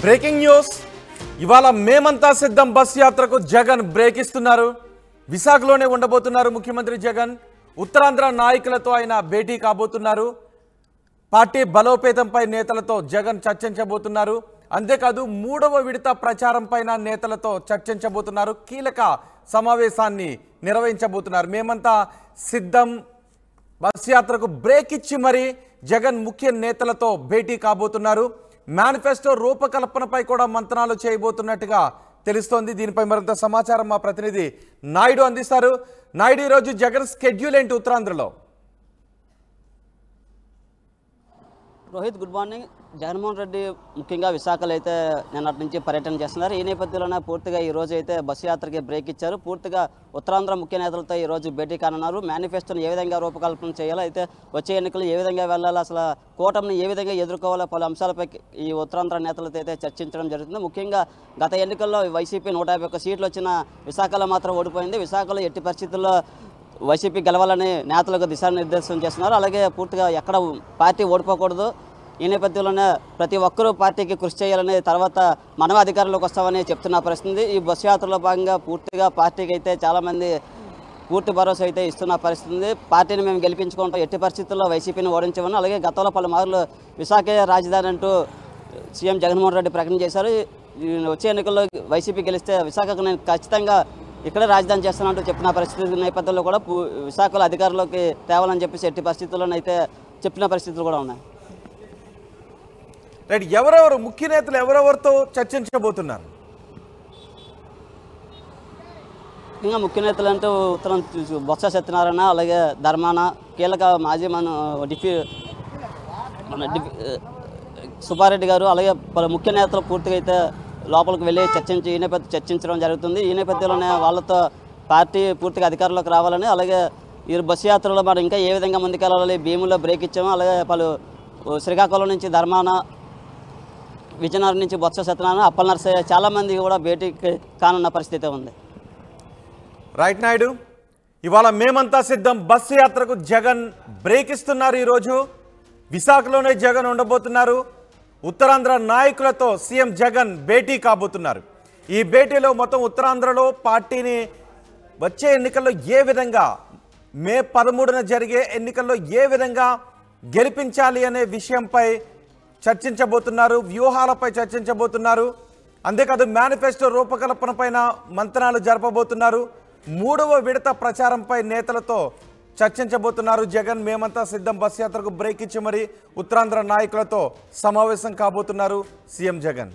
Breaking news ఇవాళ మేమంతా సిద్ధం బస్ యాత్రకు జగన్ బ్రేక్ ఇస్తున్నారు. విశాఖలోనే ఉండబోతున్నారు ముఖ్యమంత్రి జగన్. ఉత్తరాంధ్ర నాయకులతో ఆయన భేటీ కాబోతున్నారు. పార్టీ బలోపేతంపై నేతలతో జగన్ చర్చించబోతున్నారు. అంతేకాదు మూడవ విడత ప్రచారం పైన నేతలతో చర్చించబోతున్నారు. కీలక సమావేశాన్ని నిర్వహించబోతున్నారు. మేమంతా సిద్ధం బస్ యాత్రకు బ్రేక్ ఇచ్చి మరి జగన్ ముఖ్య నేతలతో భేటీ కాబోతున్నారు. మేనిఫెస్టో రూపకల్పనపై కూడా మంతనాలు చేయబోతున్నట్టుగా తెలుస్తోంది. దీనిపై మరింత సమాచారం మా ప్రతినిధి నాయుడు అందిస్తారు. నాయుడు, ఈరోజు జగన్ స్కెడ్యూల్ ఏంటి ఉత్తరాంధ్రలో? Rohit, good morning. జగన్మోహన్ రెడ్డి ముఖ్యంగా విశాఖలో అయితే నిన్నటి నుంచి పర్యటన చేస్తున్నారు. ఈ నేపథ్యంలోనే పూర్తిగా ఈ రోజు అయితే బస్సు యాత్రకి బ్రేక్ ఇచ్చారు. పూర్తిగా ఉత్తరాంధ్ర ముఖ్య నేతలతో ఈ రోజు భేటీ కానున్నారు. మేనిఫెస్టోను ఏ విధంగా రూపకల్పన చేయాలో, అయితే వచ్చే ఎన్నికలు ఏ విధంగా వెళ్ళాలో, అసలు కూటమిని ఏ విధంగా ఎదుర్కోవాలో పలు అంశాలపై ఈ ఉత్తరాంధ్ర నేతలతో అయితే చర్చించడం జరుగుతుంది. ముఖ్యంగా గత ఎన్నికల్లో వైసీపీ 151 సీట్లు వచ్చిన విశాఖలో మాత్రం ఓడిపోయింది. విశాఖలో ఎట్టి పరిస్థితుల్లో వైసీపీ గెలవాలని నేతలకు దిశానిర్దేశం చేస్తున్నారు. అలాగే పూర్తిగా ఎక్కడ పార్టీ ఓడిపోకూడదు, ఈ నేపథ్యంలోనే ప్రతి ఒక్కరూ పార్టీకి కృషి చేయాలని, తర్వాత మనమే అధికారంలోకి వస్తామని చెప్తున్న పరిస్థితి. ఈ బస్సు యాత్రలో భాగంగా పూర్తిగా పార్టీకి అయితే చాలామంది పూర్తి భరోసా అయితే ఇస్తున్న పరిస్థితి. పార్టీని మేము గెలిపించుకుంటాం, ఎట్టి పరిస్థితుల్లో వైసీపీని ఓడించమని, అలాగే గతంలో పలుమార్లు విశాఖే రాజధాని అంటూ సీఎం జగన్మోహన్ రెడ్డి ప్రకటన చేశారు. వచ్చే ఎన్నికల్లో వైసీపీ గెలిస్తే విశాఖకు నేను ఖచ్చితంగా ఇక్కడే రాజధాని చేస్తానంటూ చెప్పిన పరిస్థితి నేపథ్యంలో కూడా విశాఖలో అధికారంలోకి తేవాలని చెప్పేసి ఎట్టి పరిస్థితుల్లోనైతే చెప్పిన పరిస్థితులు కూడా ఉన్నాయి. రైట్, ఎవరెవరు ముఖ్య నేతలు ఎవరెవరితో చర్చించబోతున్నారు? ఇంకా ముఖ్య నేతలు అంటే ఉత్తరం బొత్స సత్యనారాయణ, అలాగే ధర్మాన, కీలక మాజీ సుబ్బారెడ్డి గారు, అలాగే పలు ముఖ్య నేతలు పూర్తిగా అయితే లోపలికి వెళ్ళి చర్చించడం జరుగుతుంది. ఈ నేపథ్యంలోనే వాళ్ళతో పార్టీ పూర్తిగా అధికారంలోకి రావాలని, అలాగే ఈ బస్సు యాత్రలో మనం ఇంకా ఏ విధంగా ముందుకెళ్ళాలి, భీములో బ్రేక్ ఇచ్చాము, అలాగే పలు శ్రీకాకుళం నుంచి ధర్మాన, విజయనగరం నుంచి బొత్స సత్యనారాయణ, అప్పల నరసయ్య చాలామంది కూడా భేటీకి కానున్న పరిస్థితి ఉంది. రైట్ నాయుడు, ఇవాళ మేమంతా సిద్ధం బస్సు యాత్రకు జగన్ బ్రేక్ ఇస్తున్నారు. ఈరోజు విశాఖలోనే జగన్ ఉండబోతున్నారు. ఉత్తరాంధ్ర నాయకులతో సీఎం జగన్ భేటీ కాబోతున్నారు. ఈ భేటీలో మొత్తం ఉత్తరాంధ్రలో పార్టీని వచ్చే ఎన్నికల్లో ఏ విధంగా, మే 13న జరిగే ఎన్నికల్లో ఏ విధంగా గెలిపించాలి అనే విషయంపై చర్చించబోతున్నారు. వ్యూహాలపై చర్చించబోతున్నారు. అంతేకాదు మేనిఫెస్టో రూపకల్పన పైన మంతనాలు జరపబోతున్నారు. మూడవ విడత ప్రచారంపై నేతలతో చర్చించబోతున్నారు. జగన్ మేమంతా సిద్ధం బస్ యాత్రకు బ్రేక్ ఇచ్చి మరి ఉత్తరాంధ్ర నాయకులతో సమావేశం కాబోతున్నారు సీఎం జగన్.